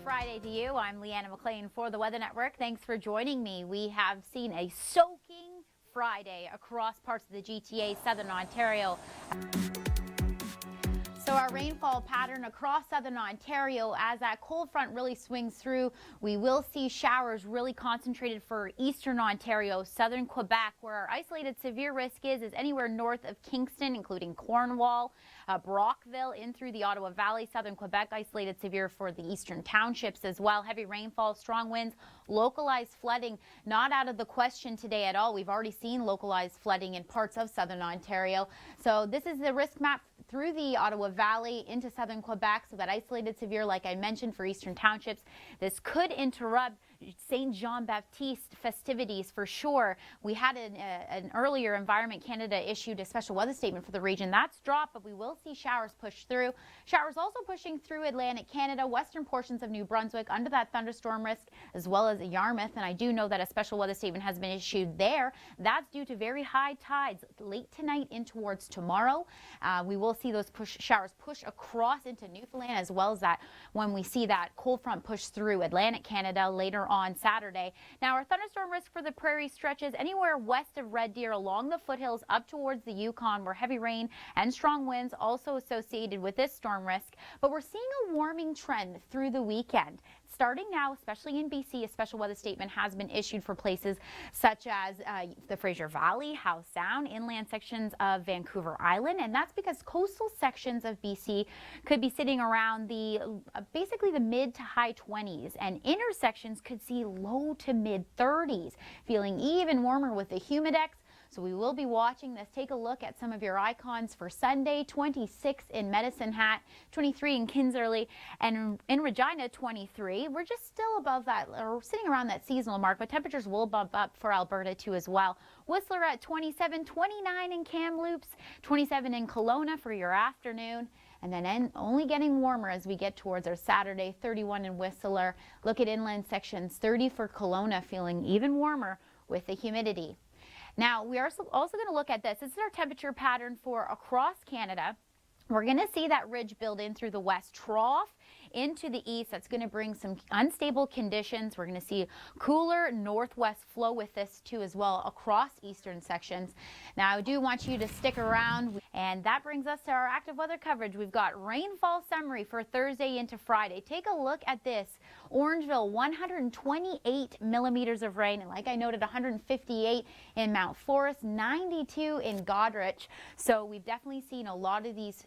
Friday to you. I'm Leeanna Mclean for the Weather Network. Thanks for joining me. We have seen a soaking Friday across parts of the GTA, Southern Ontario. So our rainfall pattern across Southern Ontario, as that cold front really swings through, we will see showers really concentrated for Eastern Ontario, Southern Quebec, where our isolated severe risk is anywhere north of Kingston, including Cornwall, Brockville, in through the Ottawa Valley, Southern Quebec, isolated severe for the eastern townships as well. Heavy rainfall, strong winds, localized flooding, not out of the question today at all. We've already seen localized flooding in parts of Southern Ontario. So this is the risk map through the Ottawa Valley into Southern Quebec, so that isolated severe, like I mentioned, for eastern townships. This could interrupt St. Jean Baptiste festivities for sure. We had an earlier Environment Canada issued a special weather statement for the region. That's dropped, but we will see showers push through. Showers also pushing through Atlantic Canada, western portions of New Brunswick under that thunderstorm risk, as well as Yarmouth. And I do know that a special weather statement has been issued there. That's due to very high tides late tonight in towards tomorrow. We will see those showers push across into Newfoundland, as well as that when we see that cold front push through Atlantic Canada later on Saturday. Now, our thunderstorm risk for the prairie stretches anywhere west of Red Deer along the foothills up towards the Yukon, where heavy rain and strong winds also associated with this storm risk. But we're seeing a warming trend through the weekend. Starting now, especially in BC, a special weather statement has been issued for places such as the Fraser Valley, Howe Sound, inland sections of Vancouver Island, and that's because coastal sections of BC could be sitting around the basically the mid to high 20s, and intersections could see low to mid 30s, feeling even warmer with the humidex. So we will be watching this. Take a look at some of your icons for Sunday. 26 in Medicine Hat, 23 in Kinserly, and in Regina 23. We're just still above that, or sitting around that seasonal mark, but temperatures will bump up for Alberta too as well. Whistler at 27, 29 in Kamloops, 27 in Kelowna for your afternoon. And then only getting warmer as we get towards our Saturday, 31 in Whistler. Look at inland sections, 30 for Kelowna, feeling even warmer with the humidity. Now, we are also going to look at this. This is our temperature pattern for across Canada. We're going to see that ridge build in through the west trough into the east. That's going to bring some unstable conditions. We're going to see cooler northwest flow with this too as well across eastern sections. Now, I do want you to stick around, and that brings us to our active weather coverage. We've got rainfall summary for Thursday into Friday. Take a look at this. Orangeville, 128 millimeters of rain, and like I noted, 158 in Mount Forest, 92 in Goderich. So we've definitely seen a lot of these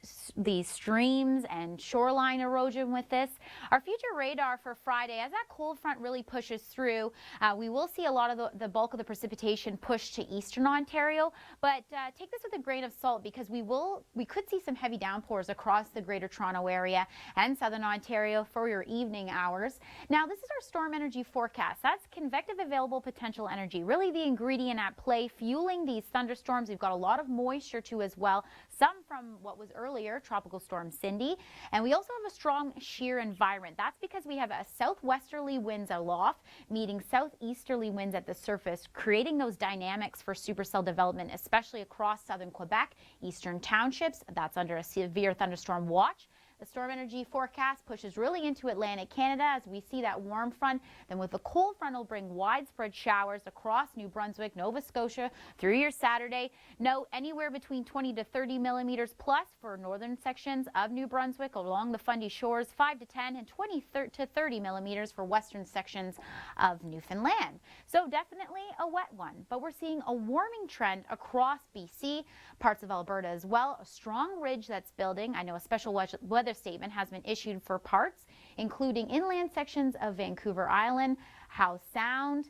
streams and shoreline erosion with this. Our future radar for Friday, as that cold front really pushes through, we will see a lot of the bulk of the precipitation push to eastern Ontario, but take this with a grain of salt, because we could see some heavy downpours across the Greater Toronto area and Southern Ontario for your evening hours. Now, this is our storm energy forecast. That's convective available potential energy, really the ingredient at play fueling these thunderstorms. We've got a lot of moisture too as well, some from what was earlier Tropical Storm Cindy, and we also have a strong shear environment. That's because we have a southwesterly winds aloft meeting southeasterly winds at the surface, creating those dynamics for supercell development, especially across southern Quebec, eastern townships. That's under a severe thunderstorm watch. The storm energy forecast pushes really into Atlantic Canada as we see that warm front. Then with the cold front will bring widespread showers across New Brunswick, Nova Scotia through your Saturday. Note anywhere between 20 to 30 millimeters plus for northern sections of New Brunswick along the Fundy Shores, 5 to 10 and 20 to 30 millimeters for western sections of Newfoundland. So definitely a wet one, but we're seeing a warming trend across BC, parts of Alberta as well. A strong ridge that's building. I know a special weather statement has been issued for parts, including inland sections of Vancouver Island, Howe Sound.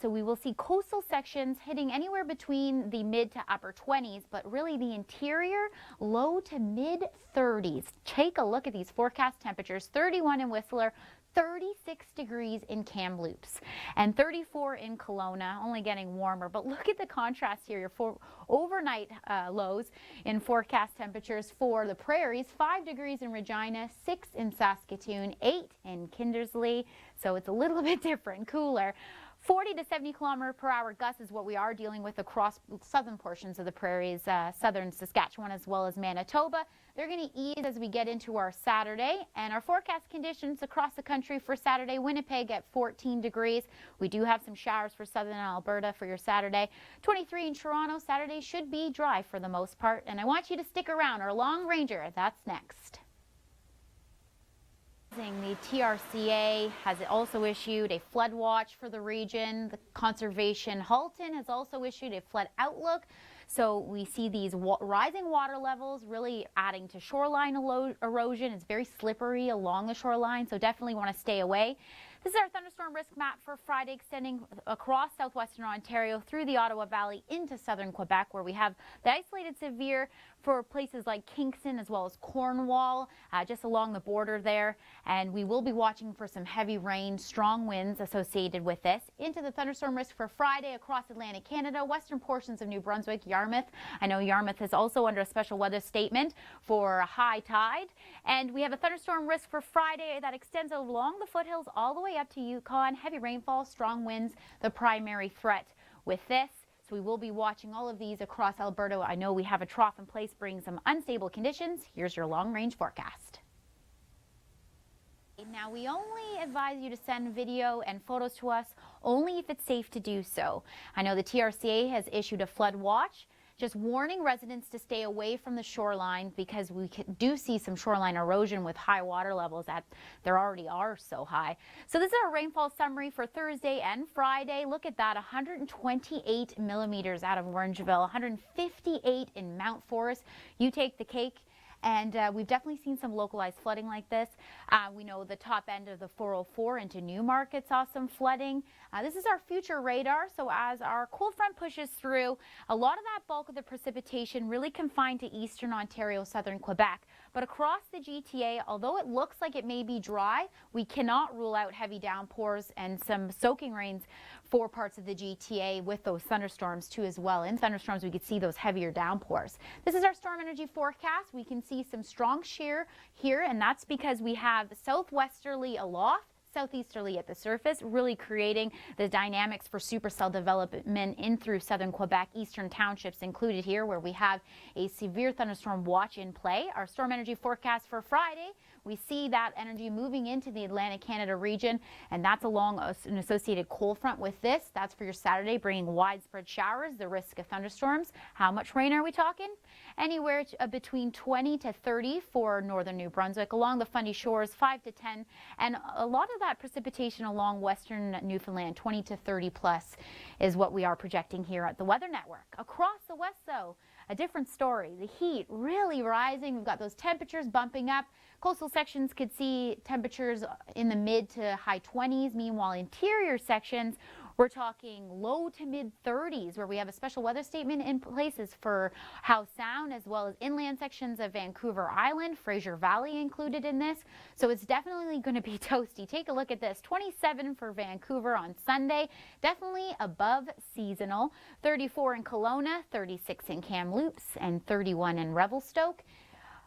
So we will see coastal sections hitting anywhere between the mid to upper 20s, but really the interior low to mid 30s. Take a look at these forecast temperatures. 31 in Whistler, 36 degrees in Kamloops, and 34 in Kelowna, only getting warmer. But look at the contrast here. Your overnight lows in forecast temperatures for the prairies, 5 degrees in Regina, 6 in Saskatoon, 8 in Kindersley. So it's a little bit different, cooler. 40 to 70 kilometer per hour gusts is what we are dealing with across southern portions of the prairies, southern Saskatchewan as well as Manitoba. They're going to ease as we get into our Saturday, and our forecast conditions across the country for Saturday: Winnipeg at 14 degrees. We do have some showers for southern Alberta for your Saturday. 23 in Toronto. Saturday should be dry for the most part, and I want you to stick around. Our long ranger, that's next. The TRCA has also issued a flood watch for the region. The Conservation Halton has also issued a flood outlook. So we see these rising water levels really adding to shoreline erosion. It's very slippery along the shoreline, so definitely want to stay away. This is our thunderstorm risk map for Friday, extending across southwestern Ontario through the Ottawa Valley into southern Quebec, where we have the isolated severe for places like Kingston as well as Cornwall, just along the border there. And we will be watching for some heavy rain, strong winds associated with this. Into the thunderstorm risk for Friday across Atlantic Canada, western portions of New Brunswick, Yarmouth. I know Yarmouth is also under a special weather statement for high tide. And we have a thunderstorm risk for Friday that extends along the foothills all the way up to Yukon. Heavy rainfall, strong winds, the primary threat with this. So we will be watching all of these across Alberta. I know we have a trough in place, bringing some unstable conditions. Here's your long-range forecast. Now, we only advise you to send video and photos to us only if it's safe to do so. I know the TRCA has issued a flood watch, just warning residents to stay away from the shoreline because we do see some shoreline erosion with high water levels that there already are so high. So this is our rainfall summary for Thursday and Friday. Look at that, 128 millimeters out of Orangeville, 158 in Mount Forest. You take the cake. And we've definitely seen some localized flooding like this. We know the top end of the 404 into Newmarket saw some flooding. This is our future radar. So as our cold front pushes through, a lot of that bulk of the precipitation really confined to eastern Ontario, southern Quebec. But across the GTA, although it looks like it may be dry, we cannot rule out heavy downpours and some soaking rains for parts of the GTA with those thunderstorms too as well. In thunderstorms, we could see those heavier downpours. This is our storm energy forecast. We can see some strong shear here, and that's because we have southwesterly aloft, southeasterly at the surface, really creating the dynamics for supercell development in through southern Quebec, eastern townships included here, where we have a severe thunderstorm watch in play. Our storm energy forecast for Friday, we see that energy moving into the Atlantic Canada region, and that's along an associated cold front with this. That's for your Saturday, bringing widespread showers, the risk of thunderstorms. How much rain are we talking? Anywhere between 20 to 30 for northern New Brunswick, along the Fundy Shores, 5 to 10, and a lot of that precipitation along western Newfoundland, 20 to 30 plus is what we are projecting here at the Weather Network. Across the west, though, a different story. The heat really rising. We've got those temperatures bumping up. Coastal sections could see temperatures in the mid to high 20s. Meanwhile, interior sections, we're talking low to mid 30s, where we have a special weather statement in places for Howe Sound as well as inland sections of Vancouver Island, Fraser Valley included in this. So it's definitely going to be toasty. Take a look at this. 27 for Vancouver on Sunday, definitely above seasonal. 34 in Kelowna, 36 in Kamloops, and 31 in Revelstoke.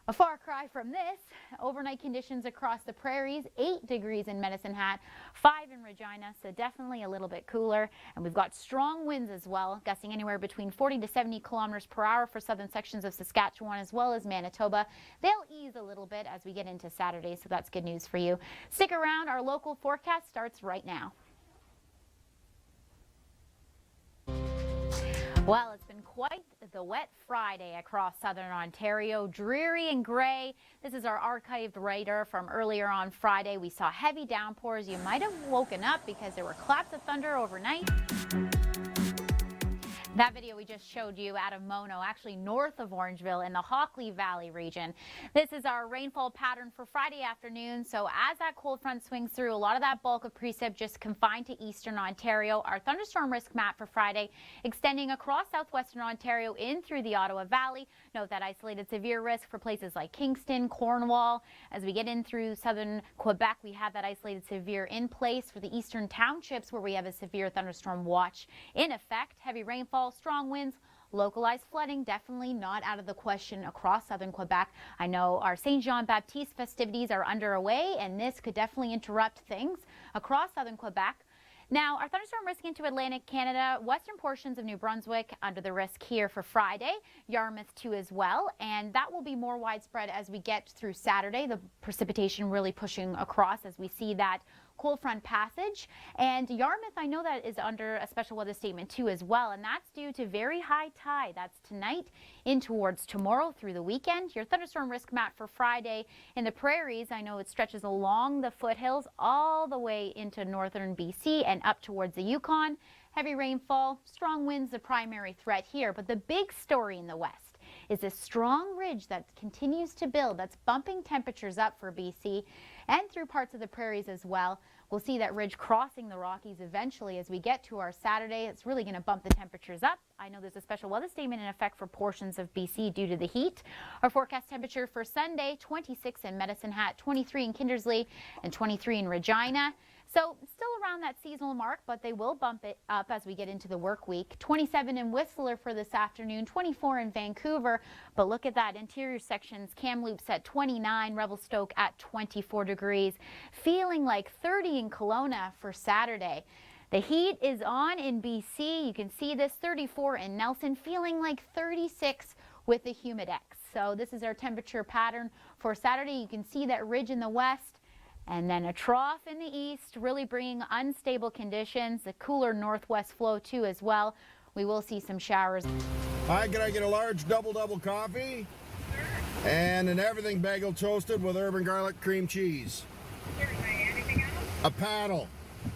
A far cry from this, overnight conditions across the prairies, 8 degrees in Medicine Hat, 5 in Regina, so definitely a little bit cooler. And we've got strong winds as well, gusting anywhere between 40 to 70 kilometers per hour for southern sections of Saskatchewan as well as Manitoba. They'll ease a little bit as we get into Saturday, so that's good news for you. Stick around, our local forecast starts right now. Well, it's been quite the wet Friday across southern Ontario, dreary and gray. This is our archived radar from earlier on Friday. We saw heavy downpours. You might have woken up because there were claps of thunder overnight. That video we just showed you out of Mono, actually north of Orangeville in the Hockley Valley region. This is our rainfall pattern for Friday afternoon. So as that cold front swings through, a lot of that bulk of precip just confined to eastern Ontario. Our thunderstorm risk map for Friday extending across southwestern Ontario in through the Ottawa Valley. Note that isolated severe risk for places like Kingston, Cornwall. As we get in through southern Quebec, we have that isolated severe in place for the eastern townships where we have a severe thunderstorm watch in effect. Heavy rainfall, strong winds, localized flooding, definitely not out of the question across southern Quebec. I know our Saint Jean Baptiste festivities are underway, and this could definitely interrupt things across southern Quebec. Now, our thunderstorm risk into Atlantic Canada, western portions of New Brunswick under the risk here for Friday, Yarmouth too as well, and that will be more widespread as we get through Saturday. The precipitation really pushing across as we see that cold front passage. And Yarmouth, I know that is under a special weather statement too as well, and that's due to very high tide. That's tonight in towards tomorrow through the weekend. Your thunderstorm risk map for Friday in the prairies, I know it stretches along the foothills all the way into northern BC and up towards the Yukon. Heavy rainfall, strong winds the primary threat here, but the big story in the west is a strong ridge that continues to build, that's bumping temperatures up for BC and through parts of the prairies as well. We'll see that ridge crossing the Rockies eventually as we get to our Saturday. It's really going to bump the temperatures up. I know there's a special weather statement in effect for portions of BC due to the heat. Our forecast temperature for Sunday, 26 in Medicine Hat, 23 in Kindersley, and 23 in Regina. So still around that seasonal mark, but they will bump it up as we get into the work week. 27 in Whistler for this afternoon, 24 in Vancouver. But look at that, interior sections, Kamloops at 29, Revelstoke at 24 degrees. Feeling like 30 in Kelowna for Saturday. The heat is on in BC. You can see this, 34 in Nelson, feeling like 36 with the Humidex. So this is our temperature pattern for Saturday. You can see that ridge in the west. And then a trough in the east, really bringing unstable conditions. The cooler northwest flow too as well. We will see some showers. Hi, can I get a large double coffee? Sure. And an everything bagel toasted with urban garlic cream cheese. Sure, anything else? A paddle.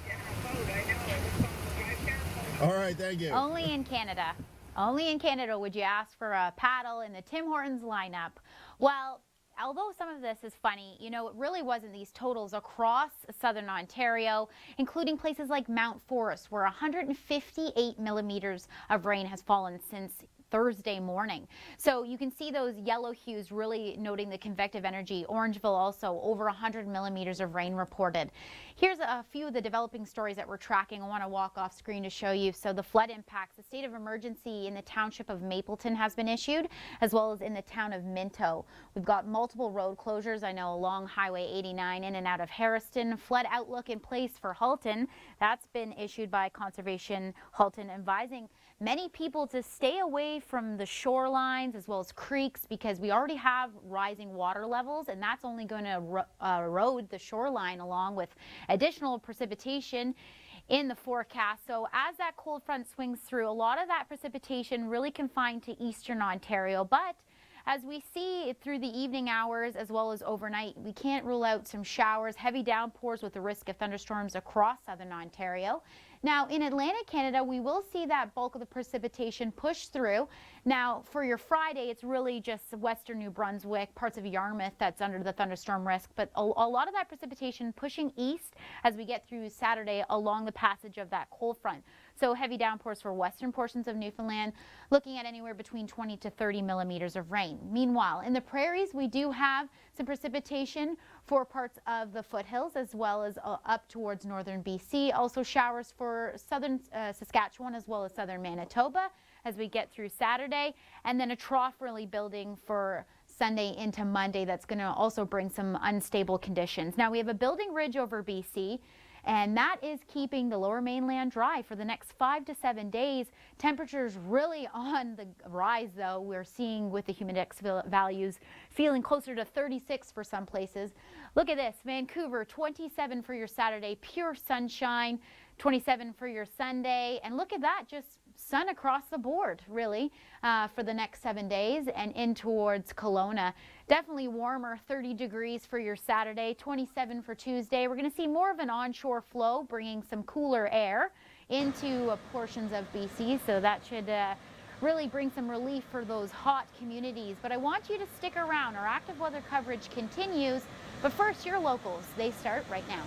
Yeah, a boat, I know. It was drive careful. All right, thank you. Only in Canada. Only in Canada would you ask for a paddle in the Tim Hortons lineup. Well, although some of this is funny, you know, it really wasn't these totals across southern Ontario, including places like Mount Forest, where 158 millimeters of rain has fallen since Thursday morning. So you can see those yellow hues really noting the convective energy. Orangeville also over 100 millimeters of rain reported. Here's a few of the developing stories that we're tracking. I want to walk off screen to show you. So the flood impacts, the state of emergency in the township of Mapleton has been issued, as well as in the town of Minto. We've got multiple road closures, I know, along Highway 89 in and out of Harriston. Flood outlook in place for Halton. That's been issued by Conservation Halton, advising many people to stay away from the shorelines as well as creeks because we already have rising water levels, and that's only going to erode the shoreline along with additional precipitation in the forecast. So as that cold front swings through, a lot of that precipitation really confined to eastern Ontario, but as we see through the evening hours as well as overnight, we can't rule out some showers, heavy downpours with the risk of thunderstorms across southern Ontario. Now, in Atlantic Canada, we will see that bulk of the precipitation push through. Now, for your Friday, it's really just western New Brunswick, parts of Yarmouth that's under the thunderstorm risk, but a lot of that precipitation pushing east as we get through Saturday along the passage of that cold front. So heavy downpours for western portions of Newfoundland, looking at anywhere between 20 to 30 millimeters of rain. Meanwhile, in the prairies, we do have some precipitation for parts of the foothills as well as up towards northern BC. Also showers for southern Saskatchewan as well as southern Manitoba as we get through Saturday. And then a trough really building for Sunday into Monday that's going to also bring some unstable conditions. Now we have a building ridge over BC, and that is keeping the lower mainland dry for the next 5 to 7 days. Temperatures really on the rise, though. We're seeing with the humidex values feeling closer to 36 for some places. Look at this, Vancouver, 27 for your Saturday, pure sunshine, 27 for your Sunday. And look at that, just sun across the board, really, for the next 7 days and in towards Kelowna. Definitely warmer, 30 degrees for your Saturday, 27 for Tuesday. We're going to see more of an onshore flow, bringing some cooler air into portions of BC, so that should really bring some relief for those hot communities. But I want you to stick around. Our active weather coverage continues, but first, your locals, they start right now.